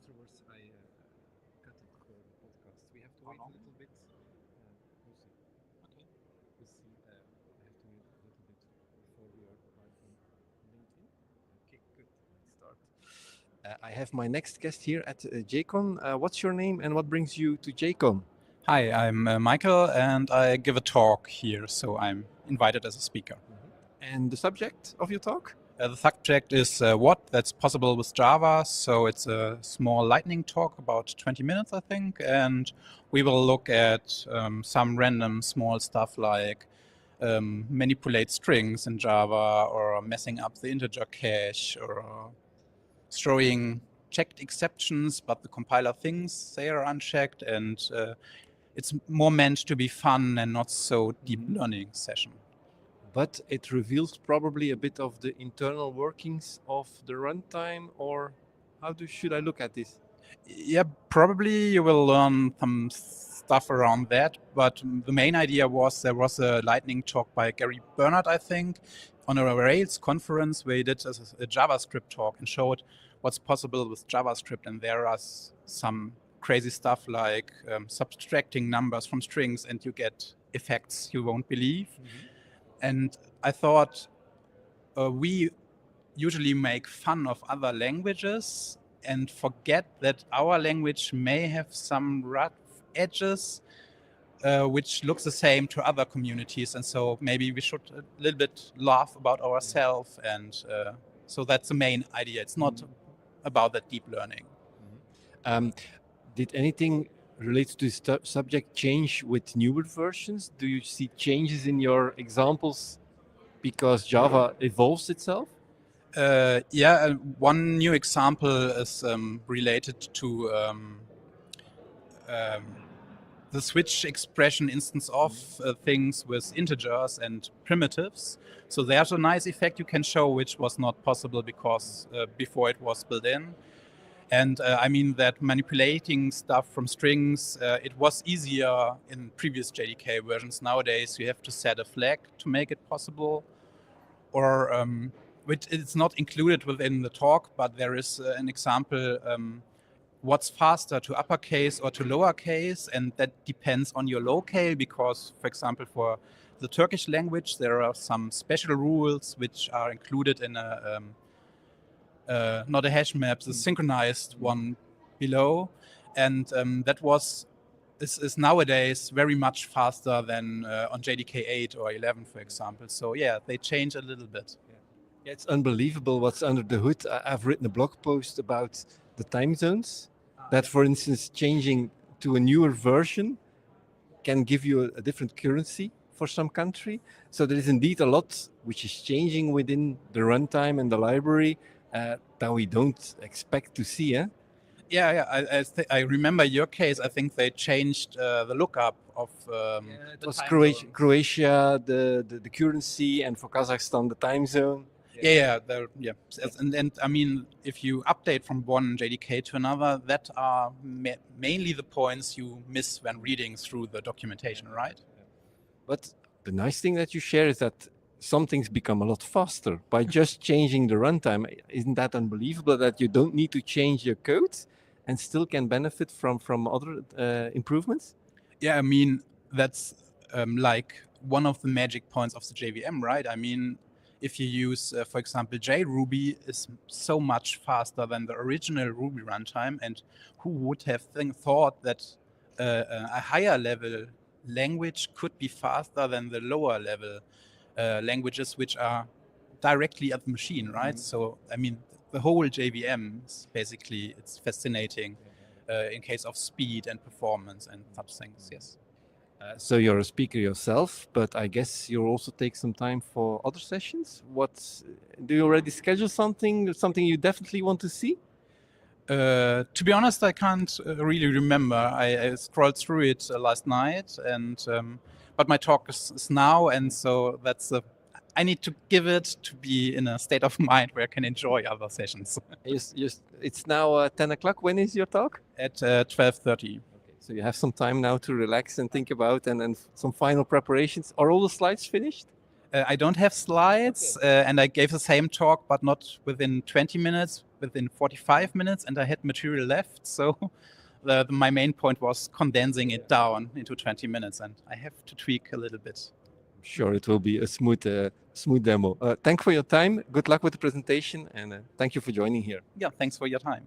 afterwards I cut it for the podcast. We have to wait a little bit. We'll see. Okay. We'll see. I have to wait a little bit before we are live on LinkedIn. Okay, good. Let's start. I have my next guest here at JCON. What's your name and what brings you to JCON? Hi, I'm Michael, and I give a talk here, so I'm invited as a speaker. And the subject of your talk? The subject is what that's possible with Java, so it's a small lightning talk, about 20 minutes, I think, and we will look at some random small stuff like manipulate strings in Java, or messing up the integer cache, or throwing checked exceptions, but the compiler thinks they are unchecked, and it's more meant to be fun and not so deep learning session. But it reveals probably a bit of the internal workings of the runtime, or should I look at this? Yeah, probably you will learn some stuff around that, but the main idea was there was a lightning talk by Gary Bernard, I think, on a Rails conference where he did a JavaScript talk and showed what's possible with JavaScript, and there are some crazy stuff like subtracting numbers from strings and you get effects you won't believe. And I thought we usually make fun of other languages and forget that our language may have some rough edges which looks the same to other communities, and so maybe we should a little bit laugh about ourselves, and so that's the main idea. It's not about that deep learning. Did anything related to this subject change with newer versions? Do you see changes in your examples because Java evolves itself? One new example is related to the switch expression instance of things with integers and primitives. So there's a nice effect you can show, which was not possible because before it was built in. And I mean that manipulating stuff from strings, it was easier in previous JDK versions. Nowadays, you have to set a flag to make it possible, or which it's not included within the talk, but there is an example what's faster, to uppercase or to lowercase, and that depends on your locale, because, for example, for the Turkish language, there are some special rules which are included in a not a hash map, the synchronized one below, and that is nowadays very much faster than on JDK 8 or 11, for example. So yeah, they change a little bit. Yeah, it's unbelievable what's under the hood. I've written a blog post about the time zones. That, for instance, changing to a newer version can give you a different currency for some country. So there is indeed a lot which is changing within the runtime and the library that we don't expect to see. I remember your case. I think they changed the lookup of it was Croatia, the currency, and for Kazakhstan, the time zone. And I mean, if you update from one JDK to another, that are mainly the points you miss when reading through the documentation, right? But the nice thing that you share is that some things become a lot faster by just changing the runtime. Isn't that unbelievable that you don't need to change your code and still can benefit from other improvements? Yeah, I mean, that's like one of the magic points of the JVM, right? I mean, if you use, for example, JRuby is so much faster than the original Ruby runtime, and who would have thought that a higher level language could be faster than the lower level languages, which are directly at the machine, right? So, I mean, the whole JVM is basically, it's fascinating in case of speed and performance and such things, yes. So you're a speaker yourself, but I guess you'll also take some time for other sessions. Do you already schedule something you definitely want to see? To be honest, I can't really remember. I scrolled through it last night, and but my talk is now, and so I need to give it to be in a state of mind where I can enjoy other sessions. It's now 10 o'clock. When is your talk? At 12:30. So you have some time now to relax and think about, and some final preparations. Are all the slides finished? I don't have slides, and I gave the same talk, but not within 20 minutes. within 45 minutes, and I had material left. So my main point was condensing it down into 20 minutes, and I have to tweak a little bit. Sure, it will be a smooth demo. Thank you for your time. Good luck with the presentation, and thank you for joining here. Yeah, thanks for your time.